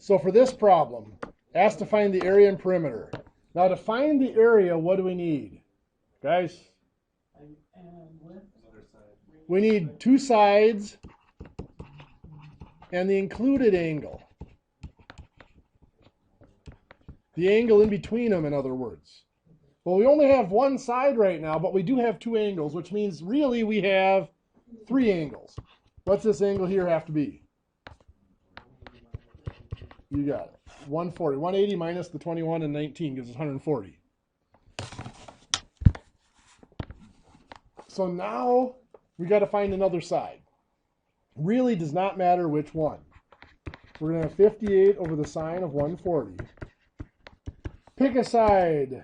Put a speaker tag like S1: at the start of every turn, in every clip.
S1: So for this problem, asked to find the area and perimeter. Now to find the area, what do we need? Guys? We need two sides and the included angle. The angle in between them, in other words. Well, we only have one side right now, but we do have two angles, which means really we have three angles. What's this angle here have to be? You got it. 140. 180 minus the 21 and 19 gives us 140. So now we got to find another side. Really does not matter which one. We're going to have 58 over the sine of 140. Pick a side.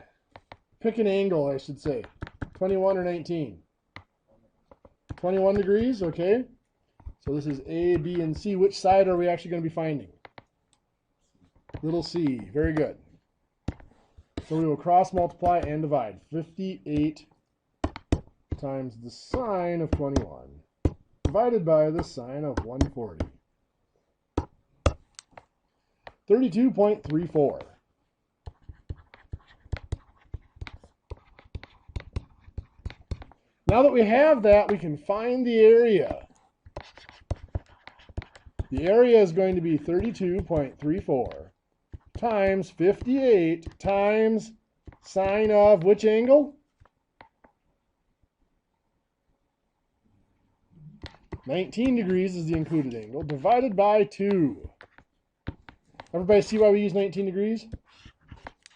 S1: Pick an angle, I should say. 21 or 19? 21 degrees, okay. So this is A, B, and C. Which side are we actually going to be finding? Little c. Very good. So we will cross multiply and divide. 58 times the sine of 21 divided by the sine of 140. 32.34. Now that we have that, we can find the area. The area is going to be 32.34 times 58 times sine of which angle? 19 degrees is the included angle, divided by 2. Everybody see why we use 19 degrees?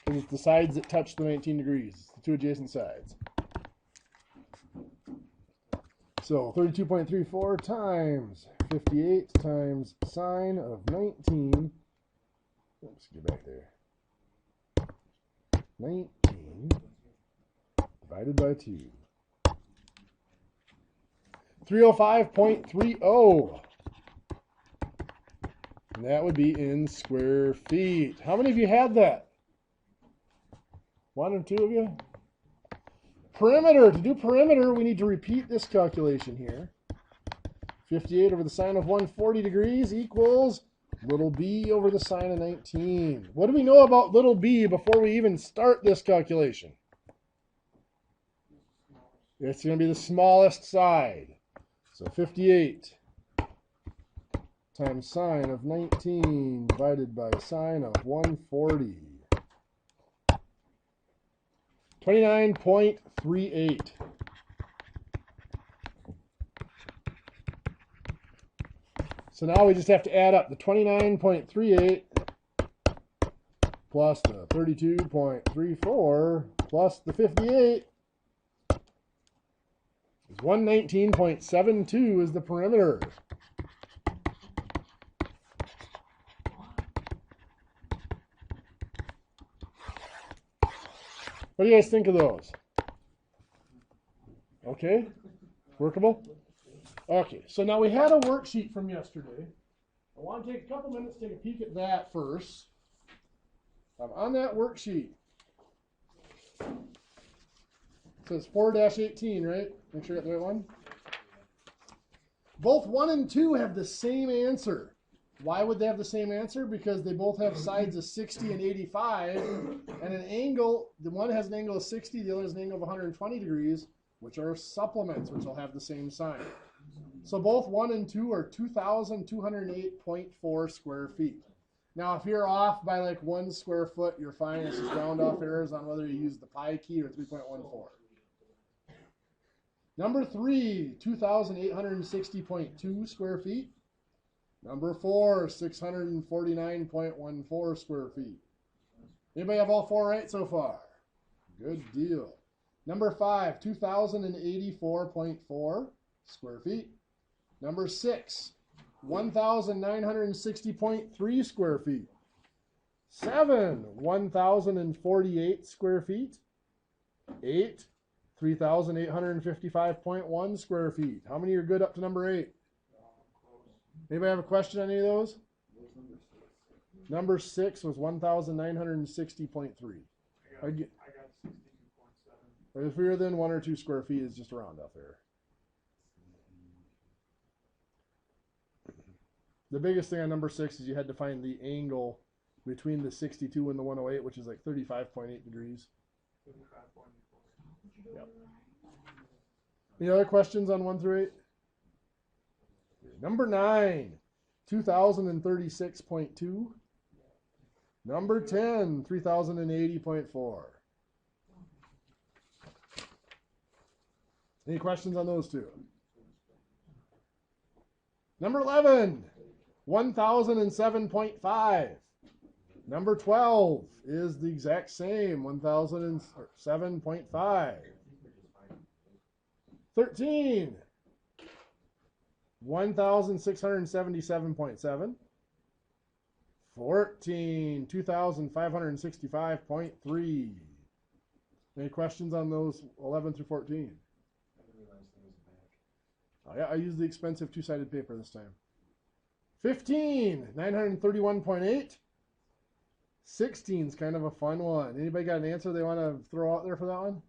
S1: Because it's the sides that touch the 19 degrees. It's the two adjacent sides. So 32.34 times 58 times sine of 19. Oops, get back there. 19 divided by 2. 305.30. And that would be in square feet. How many of you had that? One or two of you? Perimeter. To do perimeter, we need to repeat this calculation here. 58 over the sine of 140 degrees equals little b over the sine of 19. What do we know about little b before we even start this calculation? It's going to be the smallest side. So 58 times sine of 19 divided by sine of 140. 29.38. So now we just have to add up the 29.38 plus the 32.34 plus the 58 is 119.72 is the perimeter. What do you guys think of those? Okay? Workable? Okay, so now we had a worksheet from yesterday. I want to take a couple minutes to take a peek at that first. On that worksheet, it says 4-18, right? Make sure I got the right one. Both 1 and 2 have the same answer. Why would they have the same answer? Because they both have sides of 60 and 85, and an angle, the one has an angle of 60, the other has an angle of 120 degrees, which are supplements, which will have the same sign. So both 1 and 2 are 2,208.4 square feet. Now, if you're off by like 1 square foot, you're fine. It's just round off errors on whether you use the pi key or 3.14. Number 3, 2,860.2 square feet. Number 4, 649.14 square feet. Anybody have all 4 right so far? Good deal. Number 5, 2,084.4 square feet. Number 6, 1,960.3 square feet. 7, 1,048 square feet. 8, 3,855.1 square feet. How many are good up to number 8? Anybody have a question on any of those? Number 6 was 1,960.3. I got 62.7. If you're within 1 or 2 square feet, it's just a round off there. The biggest thing on number 6 is you had to find the angle between the 62 and the 108, which is like 35.8 degrees. Yep. Any other questions on 1 through 8? Number 9, 2036.2. Number 10, 3080.4. Any questions on those two? Number 11, 1007.5. Number 12 is the exact same, 1007.5. 13, 1677.7. 14, 2565.3. Any questions on those 11 through 14? Oh, yeah, I used the expensive two-sided paper this time. 15, 931.8. 16 is kind of a fun one. Anybody got an answer they want to throw out there for that one?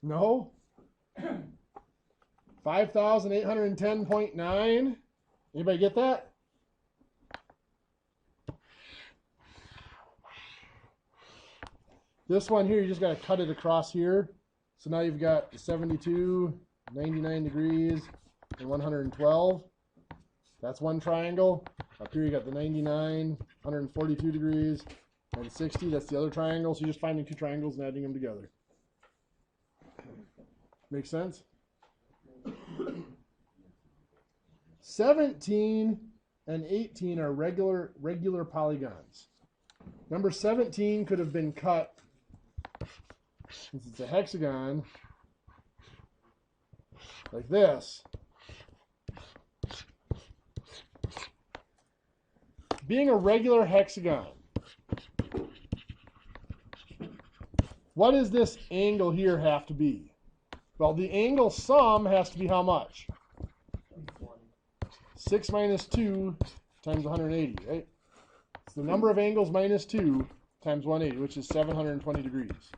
S1: No? 5,810.9. Anybody get that? This one here, you just got to cut it across here. So now you've got 72, 99 degrees, and 112. That's one triangle. Up here you got the 99, 142 degrees, and 60. That's the other triangle. So you're just finding two triangles and adding them together. Make sense? 17 and 18 are regular polygons. Number 17 could have been cut, since it's a hexagon, like this. Being a regular hexagon, what does this angle here have to be? Well, the angle sum has to be how much? 6 minus 2 times 180, right? It's the number of angles minus 2 times 180, which is 720 degrees.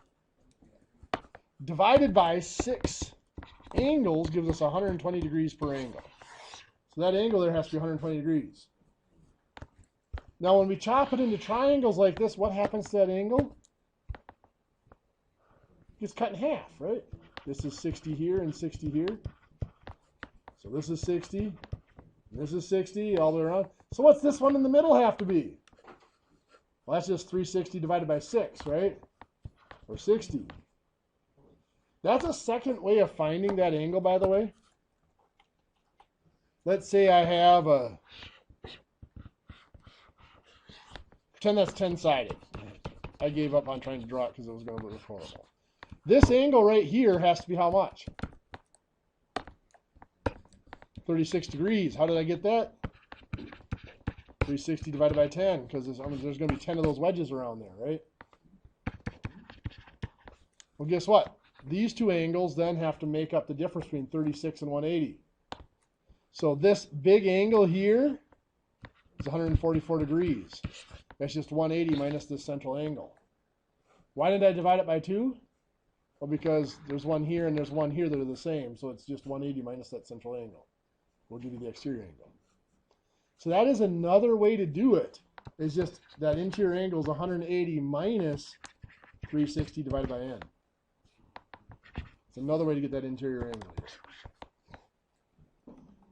S1: Divided by 6 angles gives us 120 degrees per angle. So that angle there has to be 120 degrees. Now when we chop it into triangles like this, what happens to that angle? It gets cut in half, right? This is 60 here and 60 here. So this is 60, and this is 60 all the way around. So what's this one in the middle have to be? Well, that's just 360 divided by 6, right? Or 60. That's a second way of finding that angle, by the way. Let's say I have a, pretend that's 10-sided. I gave up on trying to draw it because it was going to look horrible. This angle right here has to be how much? 36 degrees. How did I get that? 360 divided by 10, because there's going to be 10 of those wedges around there, right? Well, guess what? These two angles then have to make up the difference between 36 and 180. So this big angle here is 144 degrees. That's just 180 minus this central angle. Why did I divide it by 2? Well, because there's one here and there's one here that are the same, so it's just 180 minus that central angle. We'll give you the exterior angle. So that is another way to do it. It's just that interior angle is 180 minus 360 divided by n. It's another way to get that interior angle here.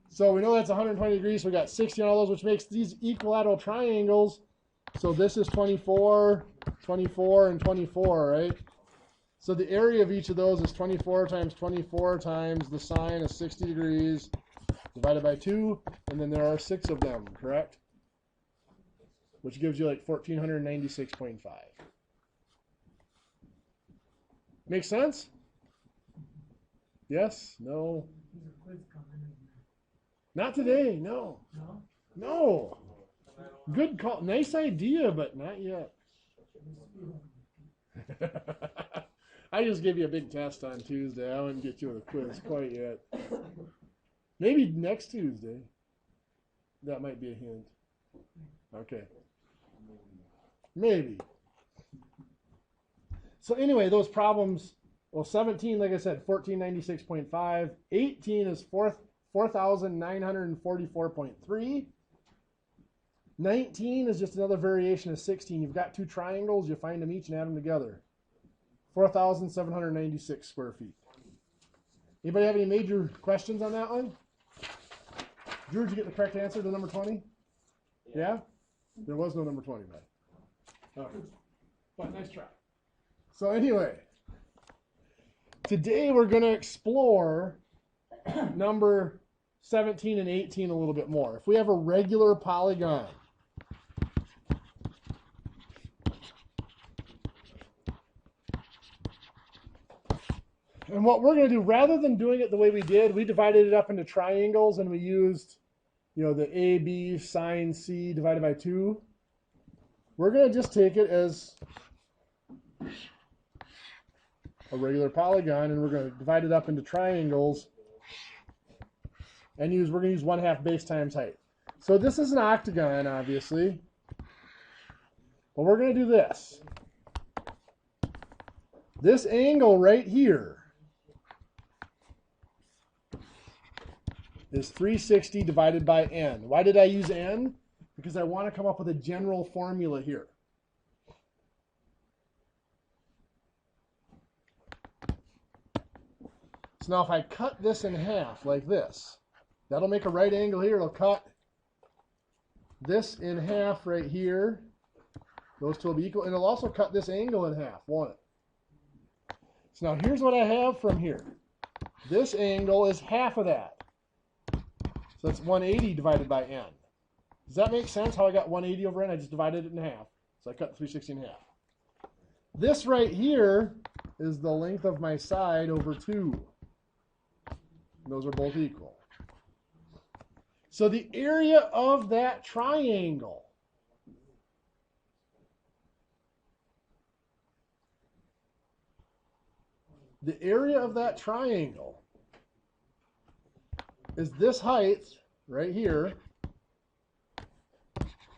S1: So we know that's 120 degrees, so we got 60 on all those, which makes these equilateral triangles. So this is 24, 24, and 24, right? So the area of each of those is 24 times the sine of 60 degrees divided by 2, and then there are 6 of them, correct? Which gives you like 1496.5. Make sense? Yes? No? Not today, no. No. Good call. Nice idea, but not yet. I just gave you a big test on Tuesday. I wouldn't get you with a quiz quite yet. Maybe next Tuesday. That might be a hint. Okay. Maybe. So anyway, those problems, well, 17, like I said, 1496.5. 18 is 4,944.3. 19 is just another variation of 16. You've got two triangles, you find them each and add them together. 4,796 square feet. Anybody have any major questions on that one? Drew, did you get the correct answer to number 20? Yeah? There was no number 20, man. Okay. But nice try. So anyway, today we're going to explore number 17 and 18 a little bit more. If we have a regular polygon, and what we're going to do, rather than doing it the way we did, we divided it up into triangles and we used, the A, B, sine C divided by 2. We're going to just take it as a regular polygon and we're going to divide it up into triangles and we're going to use 1/2 base times height. So this is an octagon, obviously. But we're going to do this. This angle right here is 360 divided by n. Why did I use n? Because I want to come up with a general formula here. So now if I cut this in half like this, that'll make a right angle here. It'll cut this in half right here. Those two will be equal. And it'll also cut this angle in half, won't it? So now here's what I have from here. This angle is half of that. So that's 180 divided by n. Does that make sense how I got 180 over n? I just divided it in half. So I cut 360 in half. This right here is the length of my side over 2. And those are both equal. So the area of that triangle is this height right here,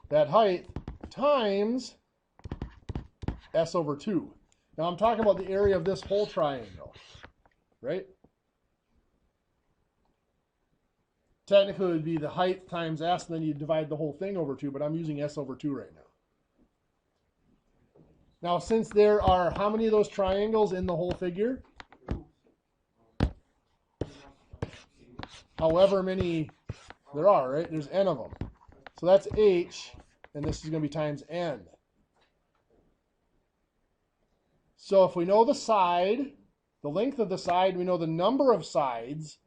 S1: that height times s over 2. Now I'm talking about the area of this whole triangle, right? Technically it would be the height times s, and then you divide the whole thing over 2, but I'm using s over 2 right now. Now since there are how many of those triangles in the whole figure? However many there are, right? There's n of them. So that's h, and this is going to be times n. So if we know the side, the length of the side, we know the number of sides.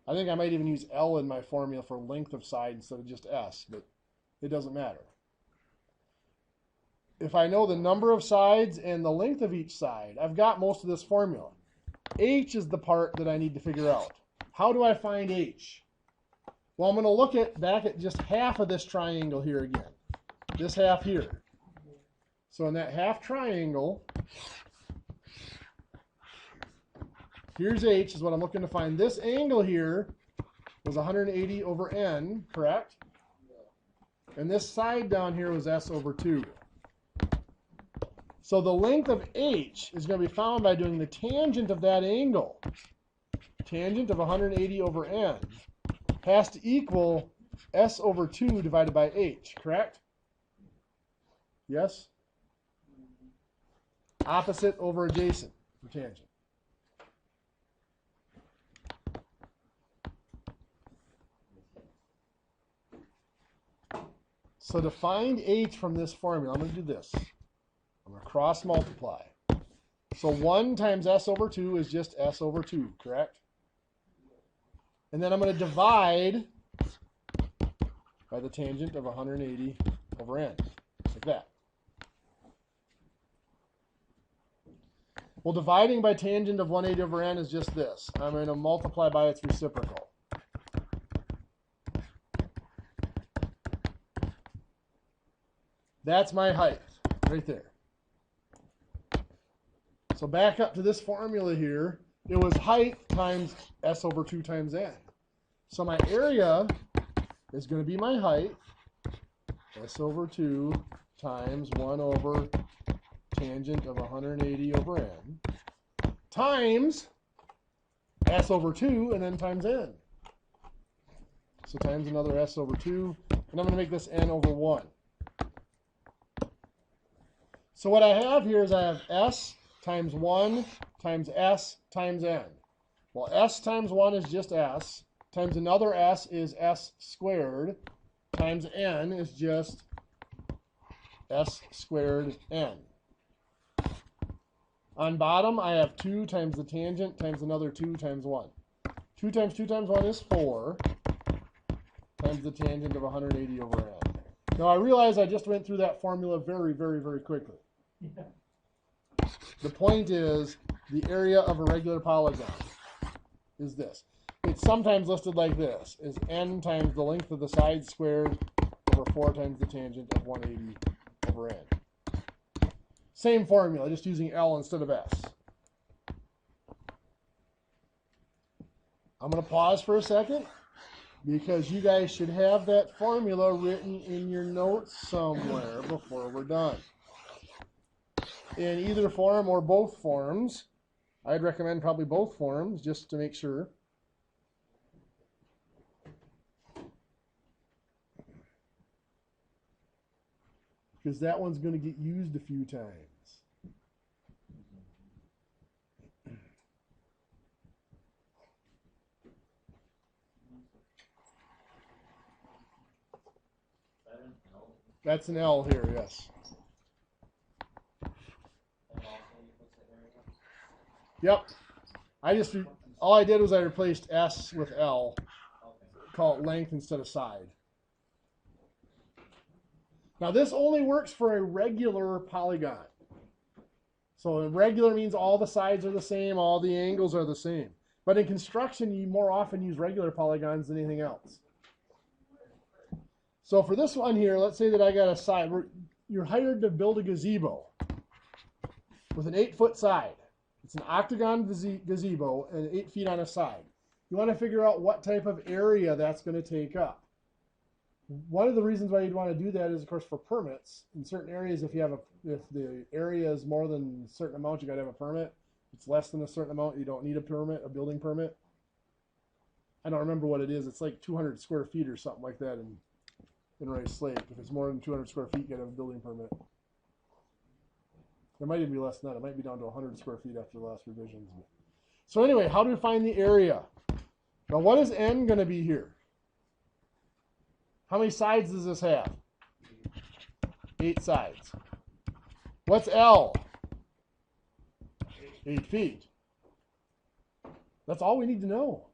S1: I think I might even use L in my formula for length of side instead of just S, but it doesn't matter. If I know the number of sides and the length of each side, I've got most of this formula. H is the part that I need to figure out. How do I find H? Well, I'm going to look back at just half of this triangle here again. This half here. So in that half triangle, here's H is what I'm looking to find. This angle here was 180 over n, correct? And this side down here was s over 2. So the length of H is going to be found by doing the tangent of that angle. Tangent of 180 over n has to equal s over 2 divided by h, correct? Yes? Opposite over adjacent for tangent. So to find h from this formula, I'm going to do this. I'm going to cross multiply. So 1 times s over 2 is just s over 2, correct? And then I'm going to divide by the tangent of 180 over n, like that. Well, dividing by tangent of 180 over n is just this. I'm going to multiply by its reciprocal. That's my height, right there. So back up to this formula here. It was height times s over 2 times n. So my area is going to be my height, s over 2 times 1 over tangent of 180 over n, times s over 2 and then times n. So times another s over 2, and I'm going to make this n over 1. So what I have here is I have s times 1 times s times n. Well, s times 1 is just s, times another s is s squared, times n is just s squared n. On bottom, I have 2 times the tangent times another 2 times 1. 2 times 2 times 1 is 4, times the tangent of 180 over n. Now, I realize I just went through that formula very, very, very quickly. The point is, the area of a regular polygon is this. It's sometimes listed like this, is n times the length of the side squared over 4 times the tangent of 180 over n. Same formula, just using L instead of S. I'm going to pause for a second because you guys should have that formula written in your notes somewhere before we're done. In either form or both forms. I'd recommend probably both forms just to make sure. Because that one's going to get used a few times. That's an L here, yes. Yep. All I did was I replaced S with L. Call it length instead of side. Now this only works for a regular polygon. So a regular means all the sides are the same, all the angles are the same. But in construction, you more often use regular polygons than anything else. So for this one here, let's say that I got a side. You're hired to build a gazebo with an 8-foot side. It's an octagon gazebo and 8 feet on a side. You want to figure out what type of area that's going to take up. One of the reasons why you'd want to do that is, of course, for permits. In certain areas, if the area is more than a certain amount, you got to have a permit. If it's less than a certain amount, you don't need a permit, a building permit. I don't remember what it is. It's like 200 square feet or something like that in Rice Lake. If it's more than 200 square feet, you got to have a building permit. It might even be less than that. It might be down to 100 square feet after the last revisions. So anyway, how do we find the area? Now, what is n going to be here? How many sides does this have? 8 sides. What's L? 8 feet. That's all we need to know.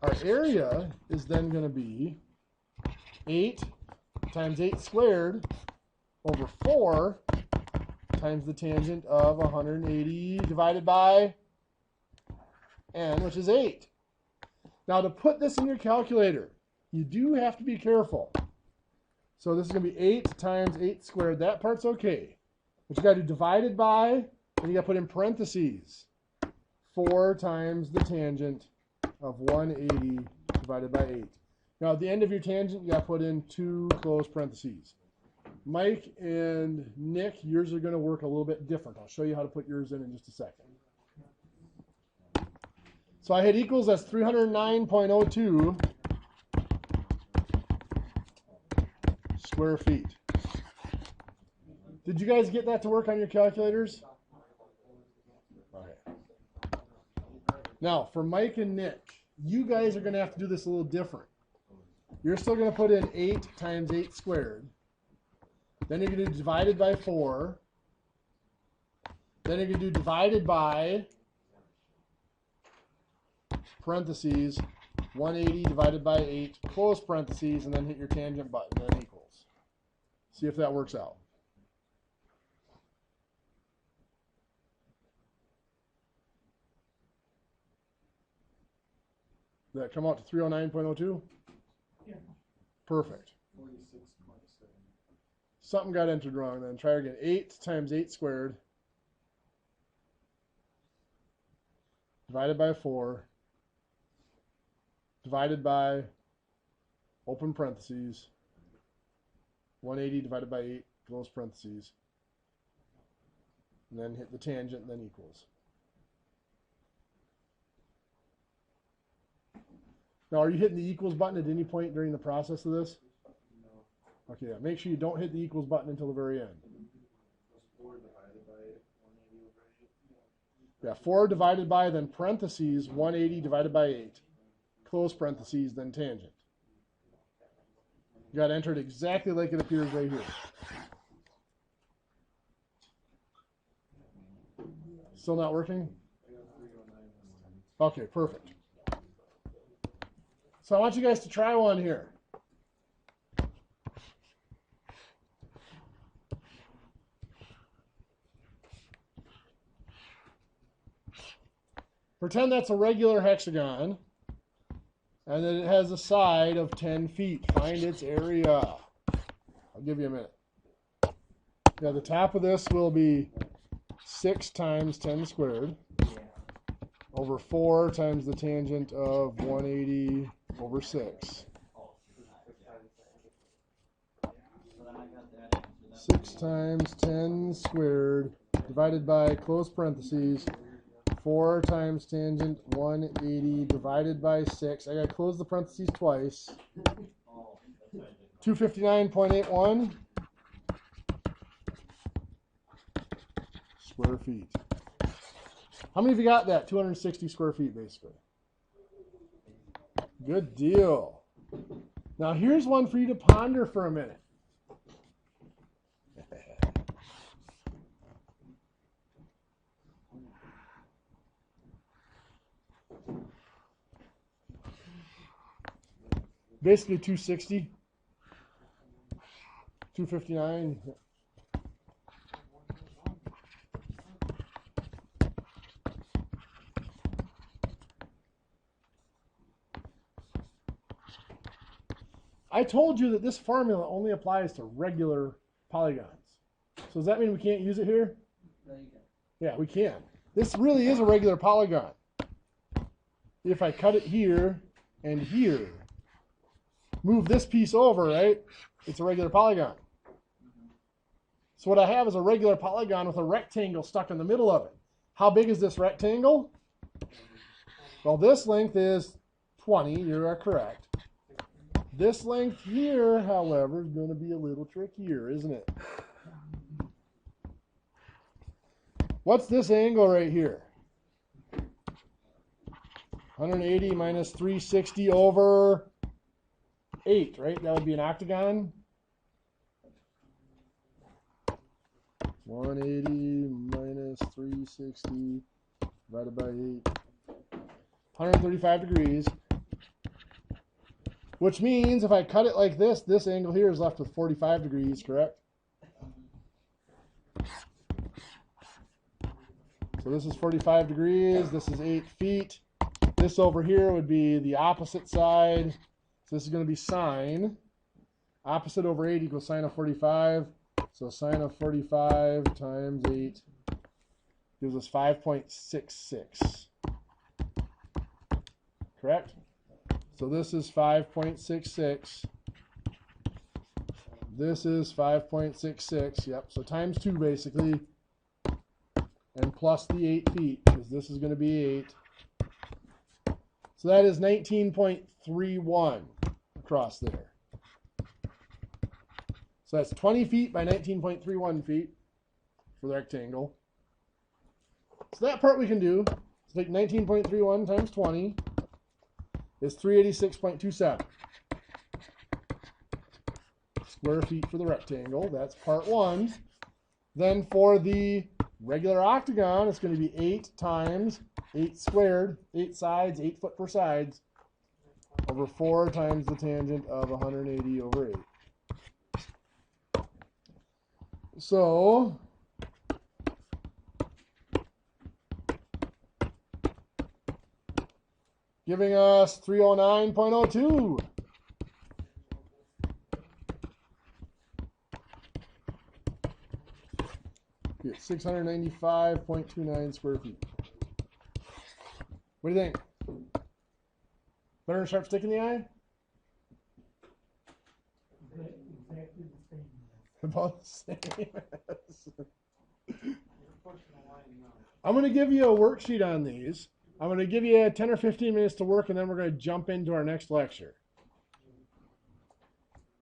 S1: Our area is then going to be 8 times 8 squared over 4 times the tangent of 180 divided by n, which is 8. Now to put this in your calculator, you do have to be careful. So this is going to be 8 times 8 squared. That part's okay. But you got to do divided by, and you got to put in parentheses 4 times the tangent of 180 divided by 8. Now at the end of your tangent, you got to put in 2 close parentheses. Mike and Nick, yours are going to work a little bit different. I'll show you how to put yours in just a second. So I hit equals, that's 309.02 square feet. Did you guys get that to work on your calculators? Okay. Now, for Mike and Nick, you guys are going to have to do this a little different. You're still going to put in 8 times 8 squared. Then you're going to do divided by 4. Then you're going to do divided by parentheses 180 divided by 8, close parentheses, and then hit your tangent button, then equals. See if that works out. Did that come out to 309.02?
S2: Yeah.
S1: Perfect. Something got entered wrong then. Try again. 8 times 8 squared divided by 4 divided by open parentheses 180 divided by 8 close parentheses, and then hit the tangent and then equals. Now, are you hitting the equals button at any point during the process of this?
S2: No.
S1: Okay, yeah. Make sure you don't hit the equals button until the very end.
S2: 4 divided by 180 over 8.
S1: Yeah, 4 divided by, then parentheses, 180 divided by 8. Close parentheses, then tangent. You got to enter it exactly like it appears right here. Still not working? Okay, perfect. So I want you guys to try one here. Pretend that's a regular hexagon, and then it has a side of 10 feet. Find its area. I'll give you a minute. Yeah, the top of this will be 6 times 10 squared over 4 times the tangent of 180 over 6. 6 times 10 squared divided by, close parentheses, 4 times tangent 180 divided by 6. I got to close the parentheses twice. 259.81 square feet. How many of you got that? 260 square feet, basically. Good deal. Now, here's one for you to ponder for a minute. Basically 260, 259. I told you that this formula only applies to regular polygons. So does that mean we can't use it here?
S2: No, you can.
S1: Yeah, we can. This really is a regular polygon. If I cut it here and here, move this piece over, right? It's a regular polygon. So what I have is a regular polygon with a rectangle stuck in the middle of it. How big is this rectangle? Well, this length is 20. You are correct. This length here, however, is going to be a little trickier, isn't it? What's this angle right here? 180 minus 360 over 8, right? That would be an octagon. 180 minus 360 divided by 8. 135 degrees. Which means if I cut it like this, this angle here is left with 45 degrees, correct? So this is 45 degrees. This is 8 feet. This over here would be the opposite side. So this is going to be sine. Opposite over 8 equals sine of 45. So sine of 45 times 8 gives us 5.66. Correct? So this is 5.66. This is 5.66. Yep. So times 2 basically. And plus the 8 feet, because this is going to be 8. So that is 19.31 across there. So that's 20 feet by 19.31 feet for the rectangle. So that part we can do. So take 19.31 times 20 is 386.27 square feet for the rectangle. That's part 1. Then for the regular octagon, it's going to be 8 times 8 squared, 8 sides, 8 foot per sides, over 4 times the tangent of 180 over 8. So giving us 309.02. Get 695.29 square feet. What do you think? Better than a sharp stick in the eye?
S3: Exactly the same.
S1: About the same. I'm going to give you a worksheet on these. I'm going to give you 10 or 15 minutes to work, and then we're going to jump into our next lecture.